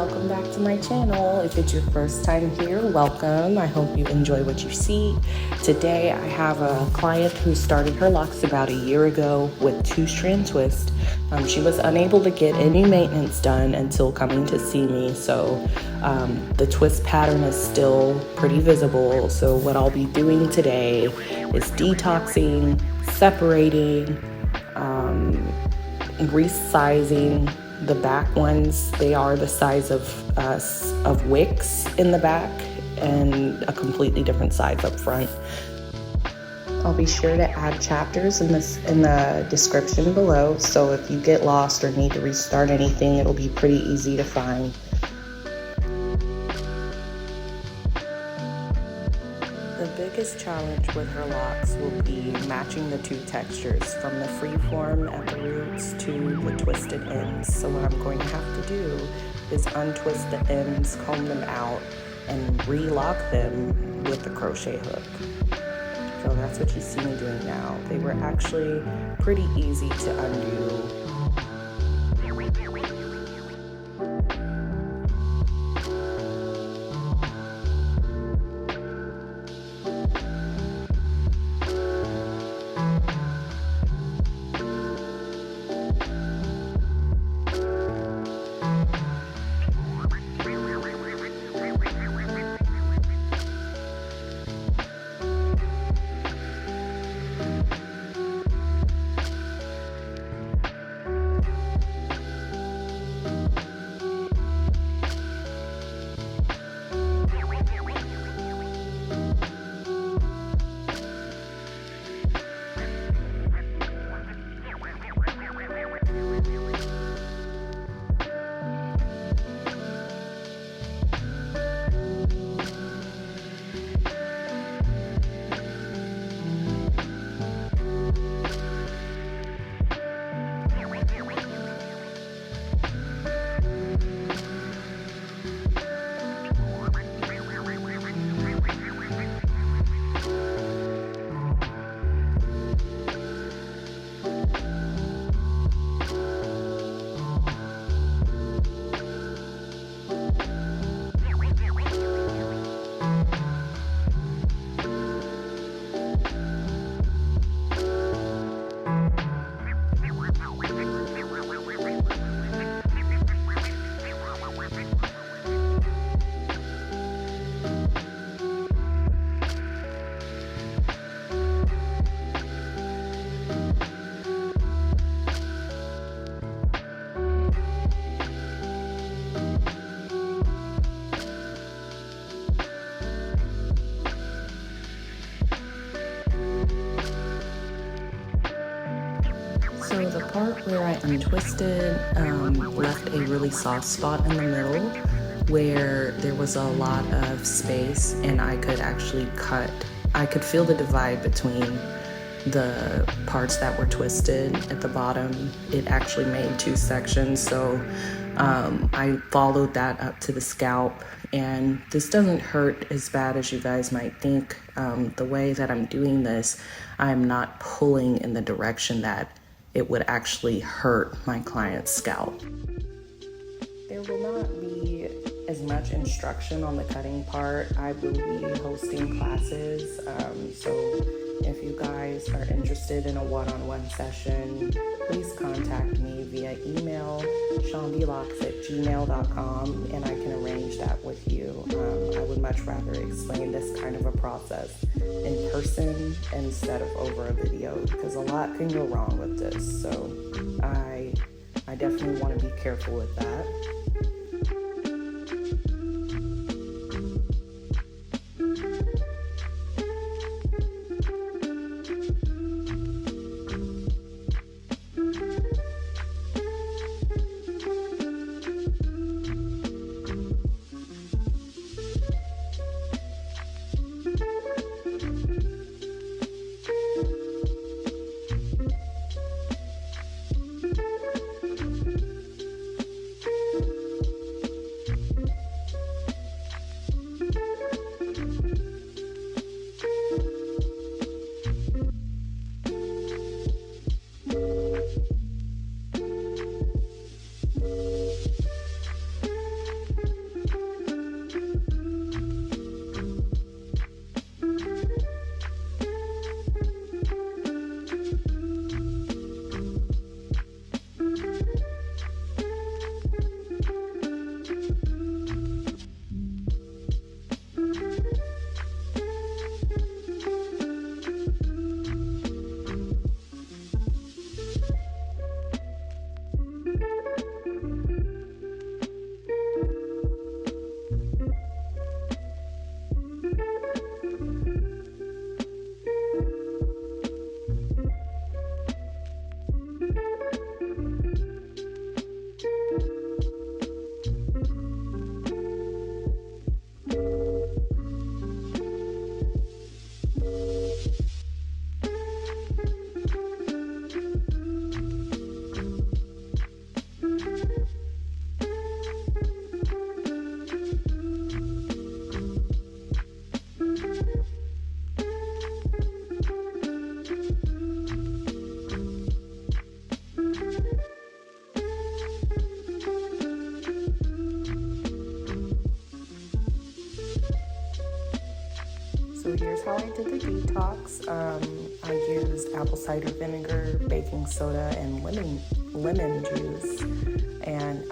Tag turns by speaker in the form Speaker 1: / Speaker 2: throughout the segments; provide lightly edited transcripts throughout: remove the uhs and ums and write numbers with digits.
Speaker 1: welcome back to my channel. If it's your first time here, welcome. I hope you enjoy what you see. Today I have a client who started her locks about a year ago with 2-strand twist. She was unable to get any maintenance done until coming to see me, so the twist pattern is still pretty visible. So what I'll be doing today is detoxing, separating, resizing the back ones. They are the size of wicks in the back and a completely different size up front. I'll be sure to add chapters in the description below, so if you get lost or need to restart anything, it'll be pretty easy to find. The biggest challenge with her locks will be matching the two textures, from the freeform at the roots to the twisted ends. So what I'm going to have to do is untwist the ends, comb them out, and re-lock them with the crochet hook. So that's what you see me doing now. They were actually pretty easy to undo. So the part where I untwisted left a really soft spot in the middle where there was a lot of space, and I could actually I could feel the divide between the parts that were twisted at the bottom. It actually made two sections, so I followed that up to the scalp, and this doesn't hurt as bad as you guys might think. The way that I'm doing this, I'm not pulling in the direction that it would actually hurt my client's scalp. There will not be as much instruction on the cutting part. I will be hosting classes, so if you guys are interested in a one-on-one session, please contact me via email, shondilocs@gmail.com, and I can arrange that with you. I would much rather explain this kind of a process in person instead of over a video, because a lot can go wrong with this. So I definitely want to be careful with that. So here's how I did the detox. I used apple cider vinegar, baking soda, and lemon juice. And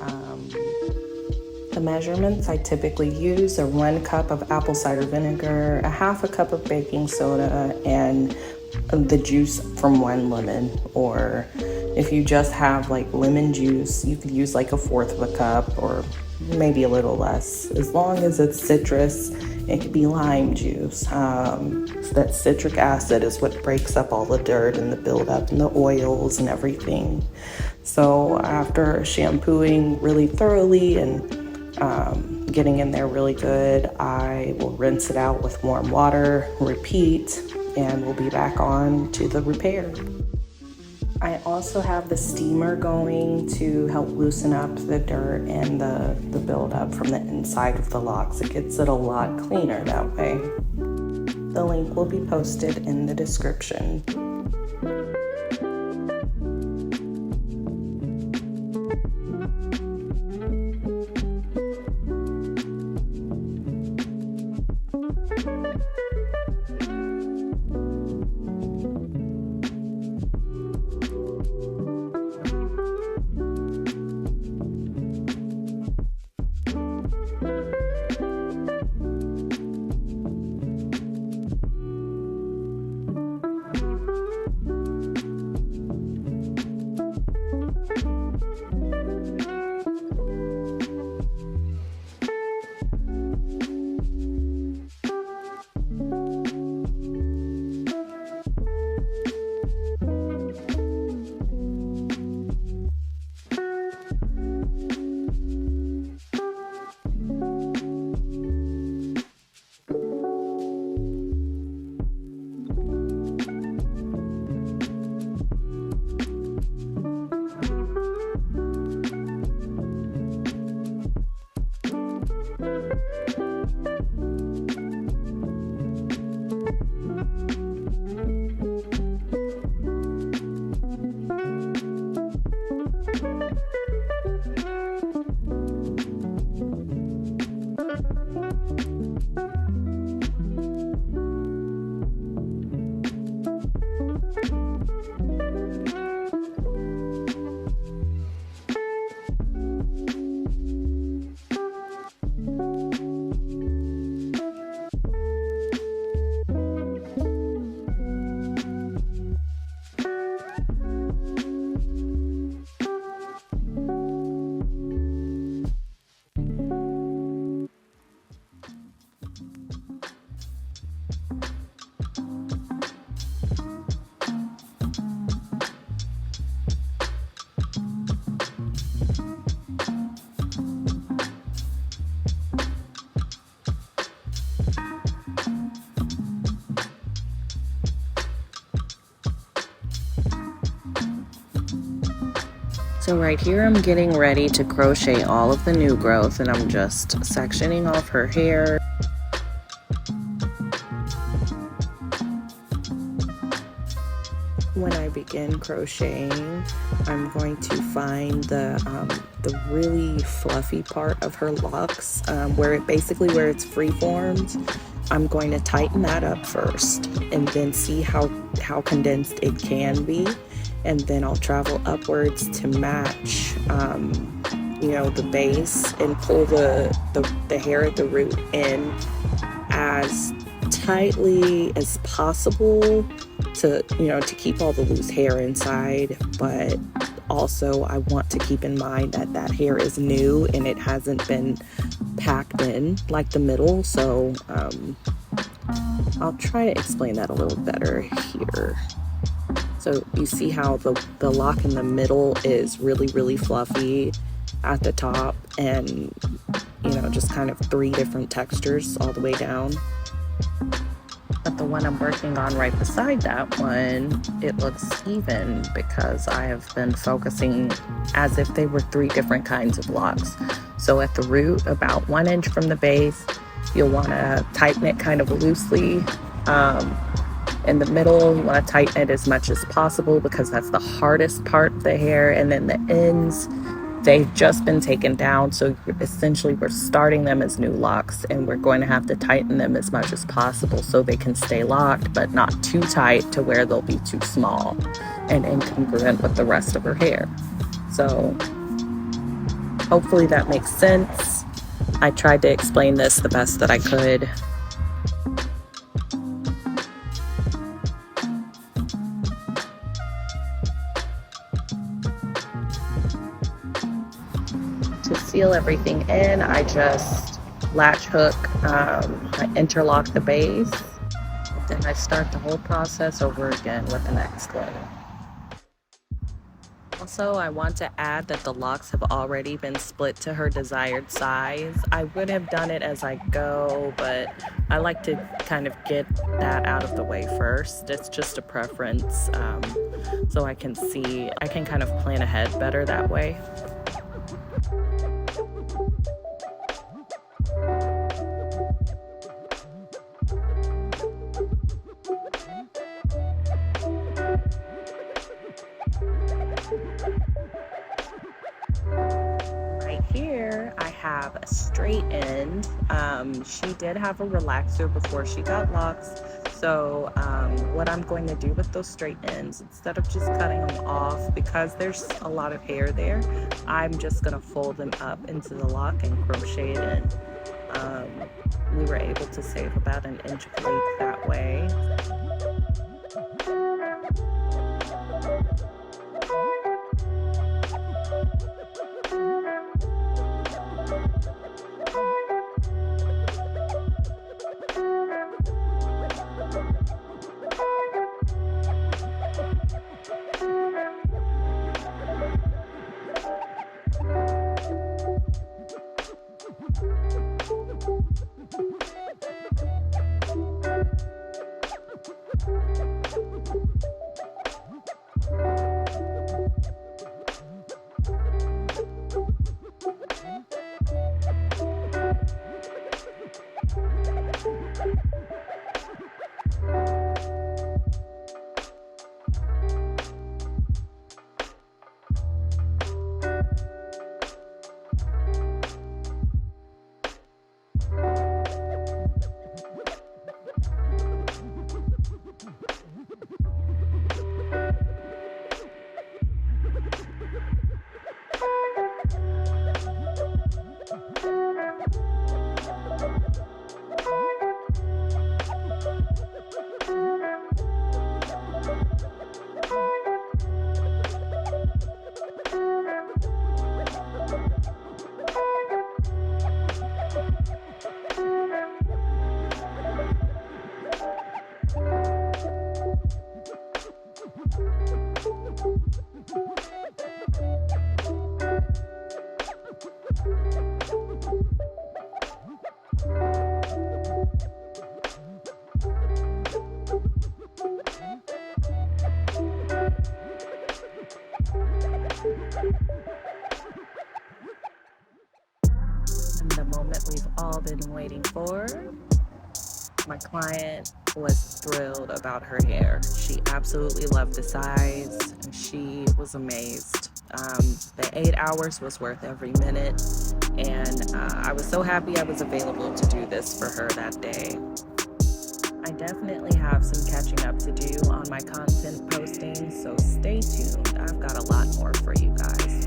Speaker 1: the measurements I typically use are 1 cup of apple cider vinegar, a half a cup of baking soda, and the juice from 1 lemon. Or if you just have like lemon juice, you could use like 1/4 of a cup or maybe a little less. As long as it's citrus, it could be lime juice. That citric acid is what breaks up all the dirt and the buildup and the oils and everything. So after shampooing really thoroughly and getting in there really good, I will rinse it out with warm water, repeat, and we'll be back on to the repair. I also have the steamer going to help loosen up the dirt and the buildup from the inside of the locks. It gets it a lot cleaner that way. The link will be posted in the description. So right here I'm getting ready to crochet all of the new growth, and I'm just sectioning off her hair. When I begin crocheting, I'm going to find the really fluffy part of her locks, where it's free-formed. I'm going to tighten that up first and then see how condensed it can be. And then I'll travel upwards to match, the base, and pull the hair at the root in as tightly as possible to keep all the loose hair inside. But also I want to keep in mind that hair is new and it hasn't been packed in like the middle. So I'll try to explain that a little better here. So you see how the lock in the middle is really, really fluffy at the top, and, just kind of 3 different textures all the way down. But the one I'm working on right beside that one, it looks even because I have been focusing as if they were 3 different kinds of locks. So at the root, about 1 inch from the base, you'll want to tighten it kind of loosely. In the middle, you want to tighten it as much as possible because that's the hardest part of the hair. And then the ends, they've just been taken down, so essentially we're starting them as new locks, and we're going to have to tighten them as much as possible so they can stay locked, but not too tight to where they'll be too small and incongruent with the rest of her hair. So hopefully that makes sense. I tried to explain this the best that I could. To seal everything in, I just latch hook, I interlock the base, then I start the whole process over again with the next clip. Also, I want to add that the locks have already been split to her desired size. I would have done it as I go, but I like to kind of get that out of the way first. It's just a preference, so I can kind of plan ahead better that way. Here I have a straight end. She did have a relaxer before she got locks, so what I'm going to do with those straight ends, instead of just cutting them off because there's a lot of hair there, I'm just going to fold them up into the lock and crochet it in. We were able to save about 1 inch of length that way. The moment we've all been waiting for. My client was thrilled about her hair. She absolutely loved the size. She was amazed. The 8 hours was worth every minute, and I was so happy I was available to do this for her that day. I definitely have some catching up to do on my content posting, so stay tuned. I've got a lot more for you guys.